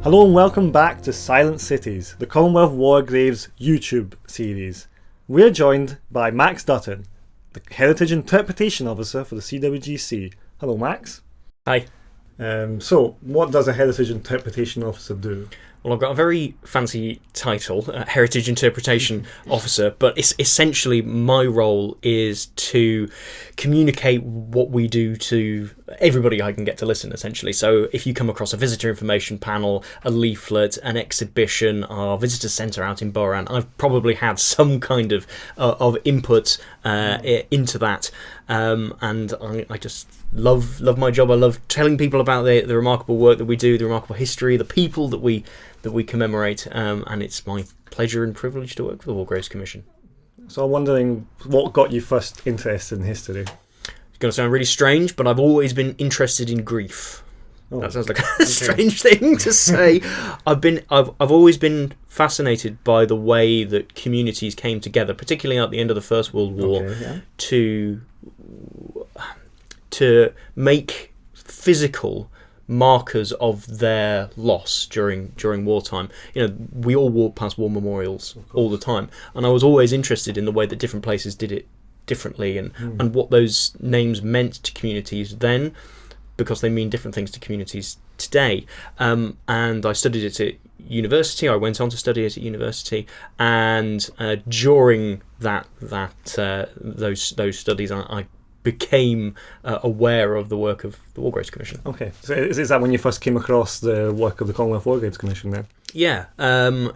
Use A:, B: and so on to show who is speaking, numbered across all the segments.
A: Hello and welcome back to Silent Cities, the Commonwealth War Graves YouTube series. We're joined by Max Dutton, the Heritage Interpretation Officer for the CWGC. Hello, Max.
B: Hi.
A: So, what does a Heritage Interpretation Officer do?
B: Well, I've got a very fancy title, Heritage Interpretation Officer, but it's essentially my role is to communicate what we do to everybody I can get to listen, essentially. So if you come across a visitor information panel, a leaflet, an exhibition, our visitor centre out in Boran, I've probably had some kind of input into that. And I just love my job. I love telling people about the remarkable work that we do, the remarkable history, the people that we commemorate, and it's my pleasure and privilege to work for the War Graves Commission.
A: So I'm wondering, what got you first interested in history?
B: It's going to sound really strange, but I've always been interested in grief.
A: Oh,
B: that sounds like a strange thing to say. I've always been fascinated by the way that communities came together, particularly at the end of the First World War, to make physical markers of their loss during wartime. You know, we all walk past war memorials all the time, and I was always interested in the way that different places did it differently, and what those names meant to communities then, because they mean different things to communities today. And I studied it at university. I went on to study it at university, and during those studies, I became aware of the work of the War Graves Commission.
A: Okay, so is that when you first came across the work of the Commonwealth War Graves Commission then?
B: Yeah, I mean,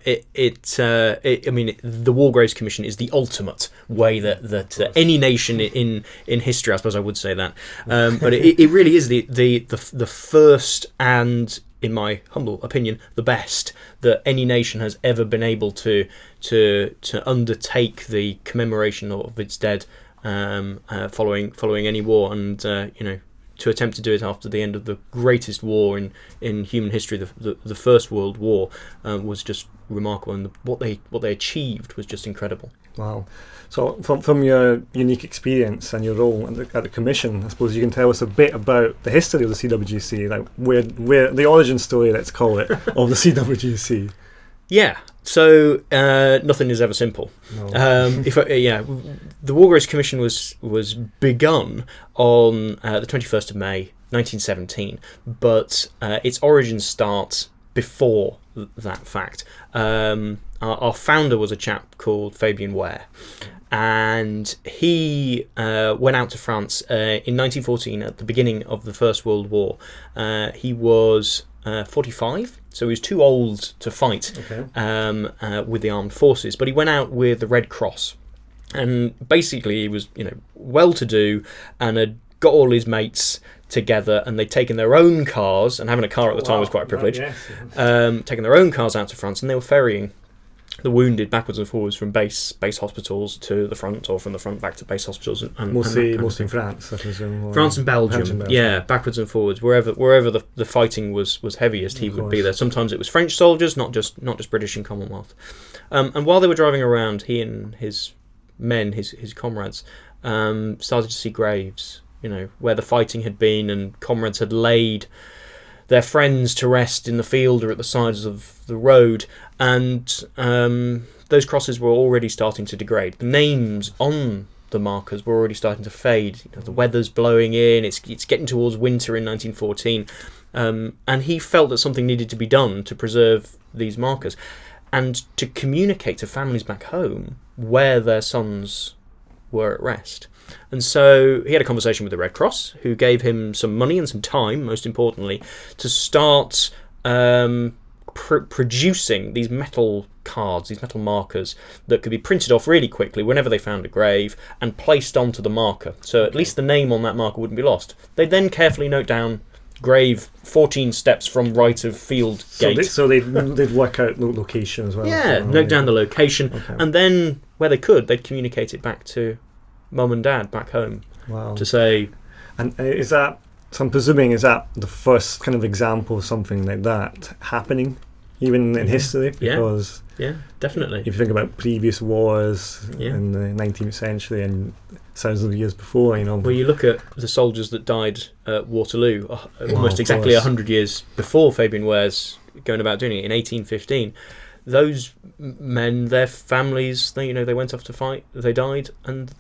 B: the War Graves Commission is the ultimate way that any nation in history, I suppose I would say that, but it really is the first, and in my humble opinion, the best that any nation has ever been able to undertake the commemoration of its dead, following any war, and to attempt to do it after the end of the greatest war in human history, the First World War, was just remarkable, and what they achieved was just incredible.
A: Wow. So from your unique experience and your role at the Commission, I suppose you can tell us a bit about the history of the CWGC, like where the origin story, let's call it, of the CWGC. Yeah.
B: So nothing is ever simple.
A: No.
B: The War Graves Commission was begun on the 21st of May 1917, but its origins start before that fact. Our founder was a chap called Fabian Ware, and he went out to France in 1914 at the beginning of the First World War. He was 45, so he was too old to fight with the armed forces, but he went out with the Red Cross, and basically he was well-to-do and had got all his mates together, and they'd taken their own cars, and having a car at the time was quite a privilege. Taking their own cars out to France, and they were ferrying the wounded backwards and forwards from base hospitals to the front, or from the front back to base hospitals, and
A: mostly in France, I presume.
B: France and Belgium, backwards and forwards, wherever the fighting was heaviest, he would be there. Sometimes it was French soldiers, not just British and Commonwealth. And while they were driving around, he and his men, his comrades, started to see graves, where the fighting had been, and comrades had laid their friends to rest in the field or at the sides of the road, and those crosses were already starting to degrade. The names on the markers were already starting to fade. The weather's blowing in, it's getting towards winter in 1914, and he felt that something needed to be done to preserve these markers and to communicate to families back home where their sons were at rest. And so he had a conversation with the Red Cross, who gave him some money and some time, most importantly, to start producing these metal cards, these metal markers that could be printed off really quickly whenever they found a grave and placed onto the marker. So at least the name on that marker wouldn't be lost. They'd then carefully note down grave 14 steps from right of field gate.
A: So they'd work out the location as well.
B: Yeah, note down the location, and then where they could, they'd communicate it back to mum and dad back home.
A: Wow.
B: To say.
A: And is that, so I'm presuming, is that the first kind of example of something like that happening, even in history? Because
B: yeah, definitely.
A: If you think about previous wars in the 19th century and thousands of years before,
B: Well, you look at the soldiers that died at Waterloo almost exactly 100 years before Fabian Ware's going about doing it in 1815, those men, their families, they went off to fight, they died, and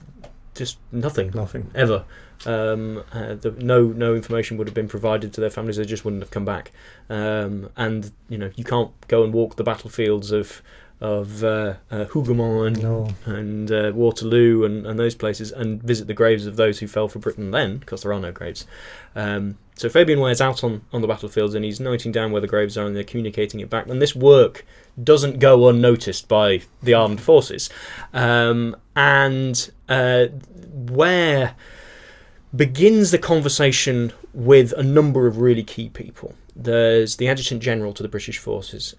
B: just nothing ever. No information would have been provided to their families. They just wouldn't have come back. And you can't go and walk the battlefields of Hougoumont and Waterloo and those places and visit the graves of those who fell for Britain then, because there are no graves. So Fabian Ware's out on the battlefields, and he's noting down where the graves are, and they're communicating it back. And this work doesn't go unnoticed by the armed forces. Ware begins the conversation with a number of really key people. There's the Adjutant General to the British Forces,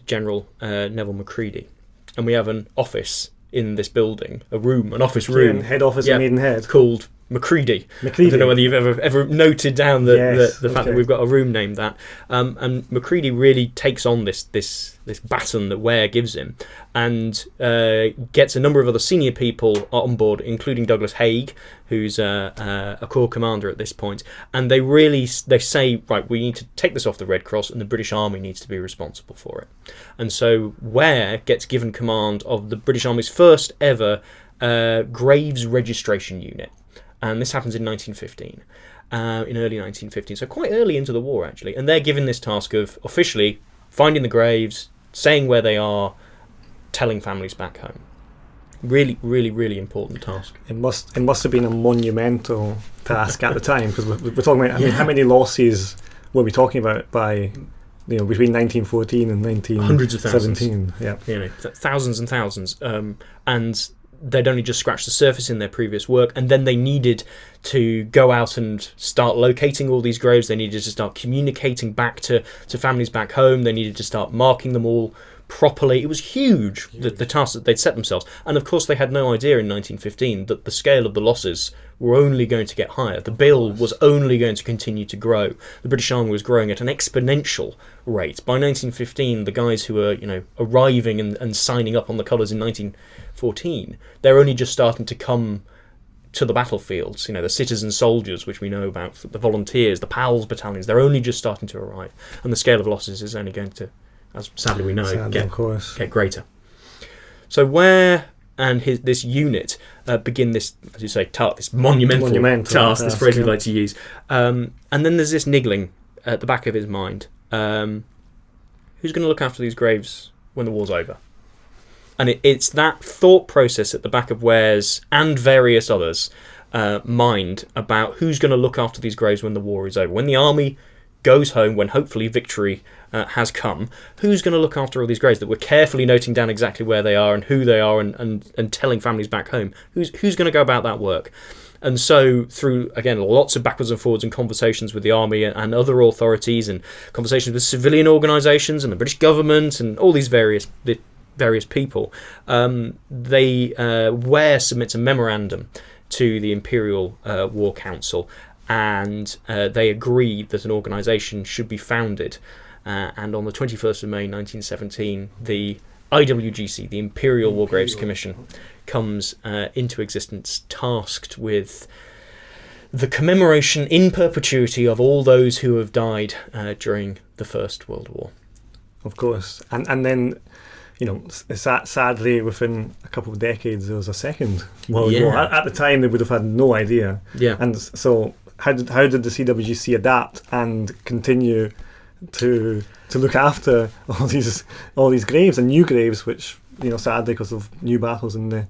B: General Neville Macready, and we have an office in this building, an office room,
A: head office in Maidenhead,
B: called Macready. I don't know whether you've ever noted down the fact that we've got a room named that. And Macready really takes on this baton that Ware gives him, and gets a number of other senior people on board, including Douglas Haig, who's a corps commander at this point. And they say, right, we need to take this off the Red Cross, and the British Army needs to be responsible for it. And so Ware gets given command of the British Army's first ever Graves Registration Unit. And this happens in 1915, in early 1915, so quite early into the war, actually. And they're given this task of officially finding the graves, saying where they are, telling families back home. Really, really, really important task.
A: It must have been a monumental task at the time, because we're talking about, how many losses were we talking about by, between 1914 and 1917?
B: Hundreds of thousands.
A: Yeah.
B: Thousands and thousands. And they'd only just scratched the surface in their previous work, and then they needed to go out and start locating all these graves. They needed to start communicating back to families back home. They needed to start marking them all properly. It was huge. The task that they'd set themselves. And of course they had no idea in 1915 that the scale of the losses were only going to get higher. The bill was only going to continue to grow. The British Army was growing at an exponential rate. By 1915, the guys who were arriving and signing up on the colours in 1914, they're only just starting to come to the battlefields. The citizen soldiers, which we know about, the volunteers, the PALS battalions, they're only just starting to arrive. And the scale of losses is only going to, as sadly we know, get greater. So Ware and this unit begin this, as you say, this monumental task, this phrase we like to use. And then there's this niggling at the back of his mind. Who's going to look after these graves when the war's over? And it's that thought process at the back of Ware's and various others' mind about who's going to look after these graves when the war is over. When the army goes home, when hopefully victory has come, who's going to look after all these graves that we're carefully noting down exactly where they are and who they are and telling families back home? Who's going to go about that work? And so through, again, lots of backwards and forwards and conversations with the army and other authorities and conversations with civilian organisations and the British government and all these various people, Ware submits a memorandum to the Imperial War Council, and they agree that an organisation should be founded. And on the 21st of May 1917, the IWGC, the Imperial War Graves Commission, comes into existence, tasked with the commemoration in perpetuity of all those who have died during the First World War.
A: Of course. And then, sadly, within a couple of decades, there was a Second World War. At the time, they would have had no idea.
B: Yeah.
A: And so how did the CWGC adapt and continue to look after all these graves and new graves, which sadly, because of new battles in the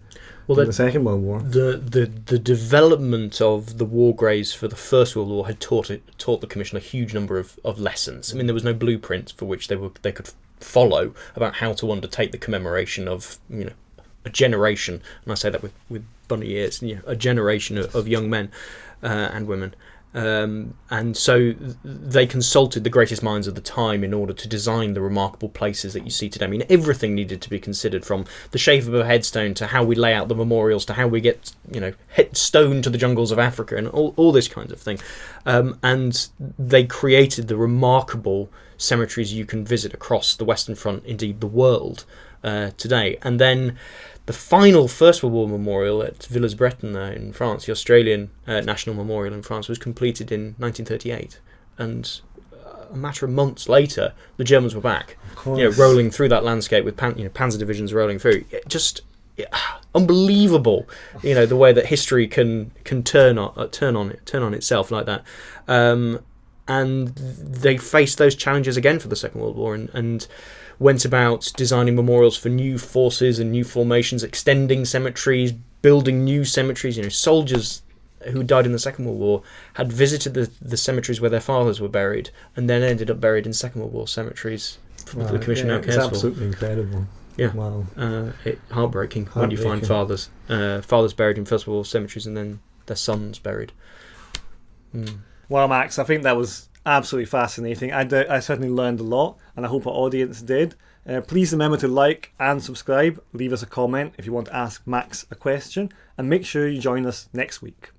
A: Second World War,
B: the development of the war graves for the First World War had taught the Commission a huge number of lessons. I mean, there was no blueprint for which they could follow about how to undertake the commemoration of a generation, and I say that with bunny ears, a generation of young men and women. And so they consulted the greatest minds of the time in order to design the remarkable places that you see today. I mean, everything needed to be considered, from the shape of a headstone to how we lay out the memorials to how we get, stone to the jungles of Africa and all this kind of thing. And they created the remarkable cemeteries you can visit across the Western Front, indeed the world, today. And then the final First World War memorial at Villers-Bretton in France, the Australian National Memorial in France, was completed in 1938. And a matter of months later, the Germans were back, rolling through that landscape with panzer divisions rolling through. Unbelievable, the way that history can turn on itself like that. And they faced those challenges again for the Second World War, and went about designing memorials for new forces and new formations, extending cemeteries, building new cemeteries. Soldiers who died in the Second World War had visited the cemeteries where their fathers were buried, and then ended up buried in Second World War cemeteries. The Commission now cares for.
A: It's absolutely incredible.
B: Yeah.
A: Wow.
B: Heartbreaking when you find fathers buried in First World War cemeteries and then their sons buried.
A: Well, Max, I think that was absolutely fascinating. I certainly learned a lot, and I hope our audience did. Please remember to like and subscribe. Leave us a comment if you want to ask Max a question, and make sure you join us next week.